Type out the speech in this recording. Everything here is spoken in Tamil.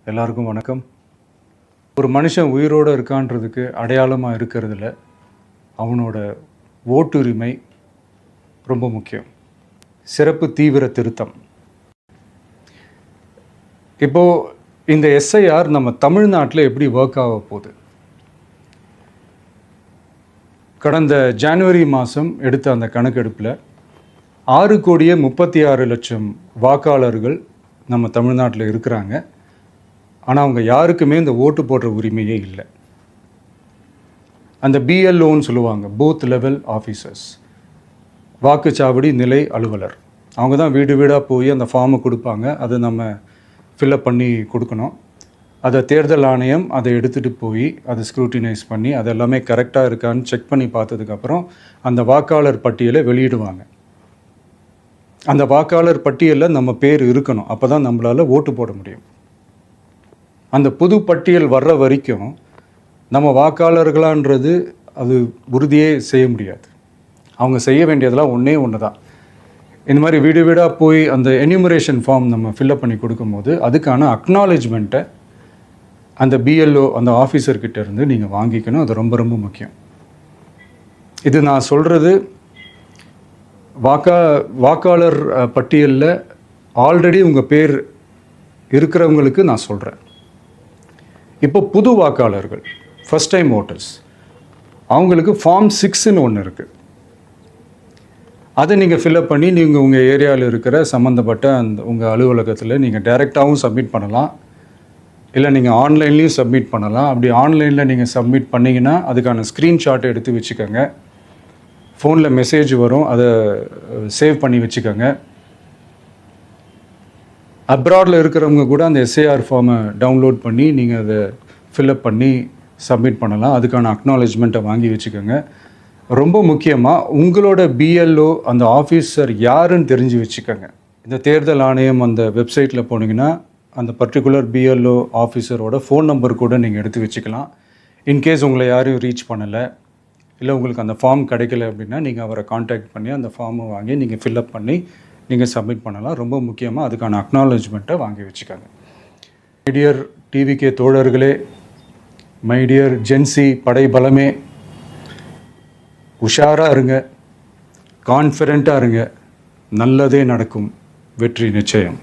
எல்லாருக்கும் வணக்கம். ஒரு மனுஷன் உயிரோடு இருக்கான்றதுக்கு அடையாளமாக இருக்கிறதுல அவனோட ஓட்டுரிமை ரொம்ப முக்கியம். சிறப்பு தீவிர திருத்தம். இப்போது இந்த எஸ்ஐஆர் நம்ம தமிழ்நாட்டில் எப்படி ஒர்க் ஆக போகுது? கடந்த ஜனவரி மாதம் எடுத்த அந்த கணக்கெடுப்பில் 6,36,00,000 வாக்காளர்கள் நம்ம தமிழ்நாட்டில் இருக்கிறாங்க. ஆனால் அவங்க யாருக்குமே இந்த ஓட்டு போடுற உரிமையே இல்லை. அந்த பிஎல்ஓன்னு சொல்லுவாங்க, பூத் லெவல் ஆஃபீஸர்ஸ், வாக்குச்சாவடி நிலை அலுவலர். அவங்க தான் வீடு வீடாக போய் அந்த ஃபார்மை கொடுப்பாங்க. அதை நம்ம ஃபில்அப் பண்ணி கொடுக்கணும். அதை தேர்தல் ஆணையம் அதை எடுத்துகிட்டு போய் அதை ஸ்க்ரூட்டினைஸ் பண்ணி அது எல்லாமே கரெக்டாக இருக்கான்னு செக் பண்ணி பார்த்ததுக்கப்புறம் அந்த வாக்காளர் பட்டியலை வெளியிடுவாங்க. அந்த வாக்காளர் பட்டியலில் நம்ம பேர் இருக்கணும். அப்போ தான் நம்மளால் ஓட்டு போட முடியும். அந்த புது பட்டியல் வர்ற வரைக்கும் நம்ம வாக்காளர்களான்றது அது உறுதியே செய்ய முடியாது. அவங்க செய்ய வேண்டியதெல்லாம் ஒன்று தான். இந்த மாதிரி வீடு வீடாக போய் அந்த என்யூமரேஷன் ஃபார்ம் நம்ம ஃபில்அப் பண்ணி கொடுக்கும்போது அதுக்கான அக்னாலேஜ்மெண்ட்டை அந்த பிஎல்ஓ அந்த ஆஃபீஸர்கிட்ட இருந்து நீங்கள் வாங்கிக்கணும். அது ரொம்ப ரொம்ப முக்கியம். இது நான் சொல்கிறது வாக்காளர் பட்டியலில் ஆல்ரெடி உங்கள் பேர் இருக்கிறவங்களுக்கு நான் சொல்கிறேன். இப்போ புது வாக்காளர்கள், ஃபஸ்ட் டைம் ஓட்டர்ஸ், அவங்களுக்கு ஃபார்ம் 6ன்னு ஒன்று இருக்குது. அதை நீங்கள் ஃபில்அப் பண்ணி நீங்கள் உங்கள் ஏரியாவில் இருக்கிற சம்மந்தப்பட்ட அந்த உங்கள் அலுவலகத்தில் நீங்கள் டைரெக்டாகவும் சப்மிட் பண்ணலாம், இல்லை நீங்கள் ஆன்லைன்லேயும் சப்மிட் பண்ணலாம். அப்படி ஆன்லைனில் நீங்கள் சப்மிட் பண்ணிங்கன்னா அதுக்கான ஸ்க்ரீன்ஷாட்டை எடுத்து வச்சுக்கோங்க. ஃபோனில் மெசேஜ் வரும், அதை சேவ் பண்ணி வச்சுக்கோங்க. அப்ராடில் இருக்கிறவங்க கூட அந்த எஸ்ஐஆர் ஃபார்மை டவுன்லோட் பண்ணி நீங்கள் அதை ஃபில்அப் பண்ணி சப்மிட் பண்ணலாம். அதுக்கான அக்னாலேஜ்மெண்ட்டை வாங்கி வச்சுக்கோங்க. ரொம்ப முக்கியமாக உங்களோட பிஎல்ஓ அந்த ஆஃபீஸர் யாருன்னு தெரிஞ்சு வச்சுக்கோங்க. இந்த தேர்தல் ஆணையம் அந்த வெப்சைட்டில் போனீங்கன்னா அந்த பர்டிகுலர் பிஎல்ஓ ஆஃபீஸரோட ஃபோன் நம்பர் கூட நீங்கள் எடுத்து வச்சுக்கலாம். இன்கேஸ் உங்களை யாரையும் ரீச் பண்ணலை, இல்லை உங்களுக்கு அந்த ஃபார்ம் கிடைக்கல அப்படின்னா நீங்கள் அவரை காண்டாக்ட் பண்ணி அந்த ஃபார்மை வாங்கி நீங்கள் ஃபில்அப் பண்ணி நீங்கள் சப்மிட் பண்ணலாம். ரொம்ப முக்கியமாக அதுக்கான அக்னாலேஜ்மெண்ட்டை வாங்கி வச்சுக்கோங்க. மை டியர் டிவிகே தோழர்களே, மை டியர் ஜென்சி படை பலமே, உஷாராக இருங்க, கான்ஃபிடெண்ட்டாக இருங்க. நல்லதே நடக்கும். வெற்றி நிச்சயம்.